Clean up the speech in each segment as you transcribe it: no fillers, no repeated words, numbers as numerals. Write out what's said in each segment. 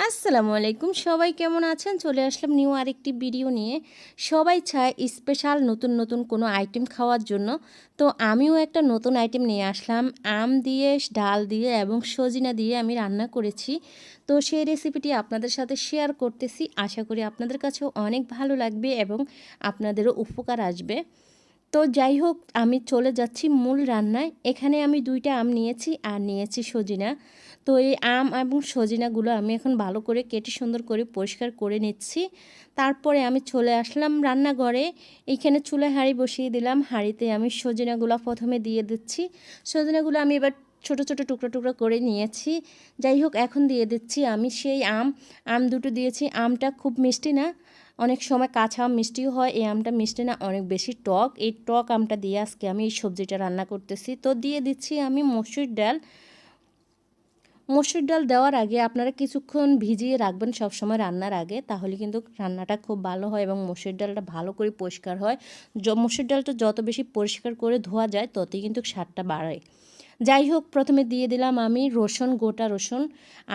আসসালামু আলাইকুম, সবাই কেমন আছেন? চলে আসলাম নিউ আরেকটি ভিডিও নিয়ে। সবাই চায় স্পেশাল নতুন নতুন কোনো আইটেম খাওয়ার জন্য। তো আমিও একটা নতুন আইটেম নিয়ে আসলাম। আম দিয়ে, ডাল দিয়ে এবং সজিনা দিয়ে আমি রান্না করেছি। তো সেই রেসিপিটি আপনাদের সাথে শেয়ার করতেছি। আশা করি আপনাদের কাছেও অনেক ভালো লাগবে এবং আপনাদেরও উপকার আসবে। তো যাই হোক, আমি চলে যাচ্ছি মূল রান্নায়। এখানে আমি 2টা আম নিয়েছি আর নিয়েছি সজিনা। তো এই আম এবং সজিনাগুলো আমি এখন ভালো করে কেটে সুন্দর করে পরিষ্কার করে নিচ্ছি। তারপরে আমি চলে আসলাম রান্নাঘরে। এইখানে চুলায় হাঁড়ি বসিয়ে দিলাম। হাঁড়িতে আমি সজিনাগুলো প্রথমে দিয়ে দিচ্ছি। সজিনাগুলো আমি এবার ছোট ছোট টুকরা টুকরা করে নিয়েছি। যাই হোক, এখন দিয়ে দিচ্ছি আমি সেই আম দুটো দিয়েছি। আমটা খুব মিষ্টি না, অনেক সময় কাঁচা আম মিষ্টিও হয়। এই আমটা মিষ্টি না, অনেক বেশি টক। এই টক আমটা দিয়ে আজকে আমি এই সবজিটা রান্না করতেছি। তো দিয়ে দিচ্ছি আমি মসুর ডাল। মসুর ডাল দেওয়ার আগে আপনারা কিছুক্ষণ ভিজিয়ে রাখবেন সবসময় রান্নার আগে, তাহলে কিন্তু রান্নাটা খুব ভালো হয় এবং মসুর ডালটা ভালো করে পরিষ্কার হয়। মসুর ডালটা যত বেশি পরিষ্কার করে ধোয়া যায় ততই কিন্তু স্বাদটা বাড়ে। যাই হোক, প্রথমে দিয়ে দিলাম আমি রসুন, গোটা রসুন,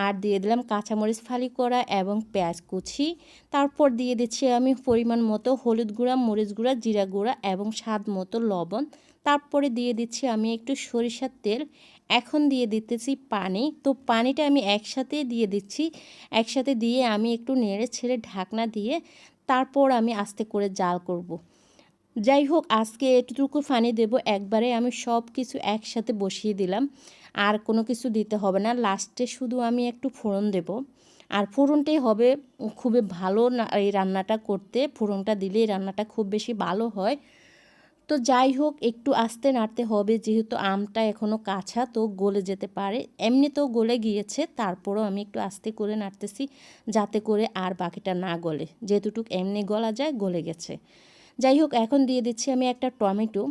আর দিয়ে দিলাম কাঁচামরিচ ফালি করা এবং পেঁয়াজ কুচি। তারপর দিয়ে দিচ্ছি আমি পরিমাণ মতো হলুদ গুঁড়া, মরিচ গুঁড়া, জিরা গুঁড়া এবং স্বাদ মতো লবণ। তারপরে দিয়ে দিচ্ছি আমি একটু সরিষার তেল। এখন দিয়ে দিতেছি পানি। তো পানিটা আমি একসাথে দিয়ে দিচ্ছি। একসাথে দিয়ে আমি একটু নেড়ে ছেড়ে ঢাকনা দিয়ে তারপর আমি আস্তে করে জাল করব। যাই হোক, আজকে এতটুকু পানি দেব, একবারে আমি সব কিছু একসাথে বসিয়ে দিলাম। আর কোনো কিছু দিতে হবে না, লাস্টে শুধু আমি একটু ফোড়ন দেব। আর ফোড়নটাই হবে খুবই ভালো না এই রান্নাটা করতে। ফোড়নটা দিলেই রান্নাটা খুব বেশি ভালো হয়। তো যাই হোক, একটু আস্তে নাড়তে হবে, যেহেতু আমটা এখনও কাঁচা, তো গলে যেতে পারে। এমনিতেও গলে গিয়েছে, তারপরও আমি একটু আস্তে করে নাড়তেছি যাতে করে আর বাকিটা না গলে। যেহেতুটুক এমনি গলা যায় গলে গেছে। যাই হোক, এখন দিয়ে দিচ্ছি আমি একটা টমেটো।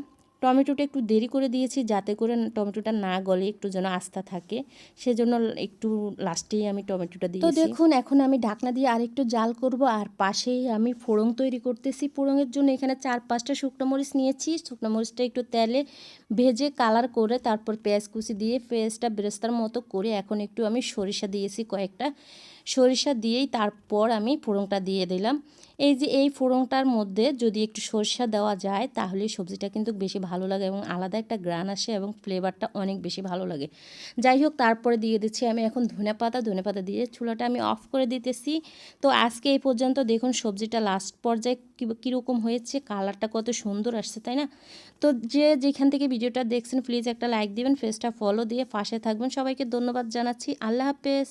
টমেটোটা একটু দেরি করে দিয়েছি যাতে করে টমেটোটা না গলে একটু যেন আস্থা থাকে, সেজন্য একটু লাস্টেই আমি টমেটোটা দিয়েছি। তো দেখুন, এখন আমি ঢাকনা দিয়ে আরেকটু জাল করব। আর পাশেই আমি ফোড়ন তৈরি করতেছি। ফোড়নের জন্য এখানে 4-5টা শুকনো মরিচ নিয়েছি। শুকনো মরিচটা একটু তেলে ভেজে কালার করে তারপর পেঁয়াজ কুচি দিয়ে পেঁয়াজটা বেরেস্তার মতো করে এখন একটু আমি সরিষা দিয়েছি কয়েকটা। সরিষা দিয়েই তারপর আমি ফোড়নটা দিয়ে দিলাম। এই যে এই ফোড়নটার মধ্যে যদি একটু সরিষা দেওয়া যায় তাহলে সবজিটা কিন্তু বেশি ভালো লাগে এবং আলাদা একটা গ্রান আসে এবং ফ্লেভারটা অনেক বেশি ভালো লাগে। যাই হোক, তারপরে দিয়ে দিচ্ছি আমি এখন ধনেপাতা দিয়ে চুলাটা আমি অফ করে দিতেছি। তো আজকে এই পর্যন্ত দেখুন সবজিটা লাস্ট পর্যায়ে কীরকম হয়েছে, কালারটা কত সুন্দর আসছে, তাই না? তো যেখান থেকে ভিডিওটা দেখছেন প্লিজ একটা লাইক দিবেন, পেজটা ফলো দিয়ে পাশে থাকবেন। সবাইকে ধন্যবাদ জানাচ্ছি। আল্লাহ হাফেজ।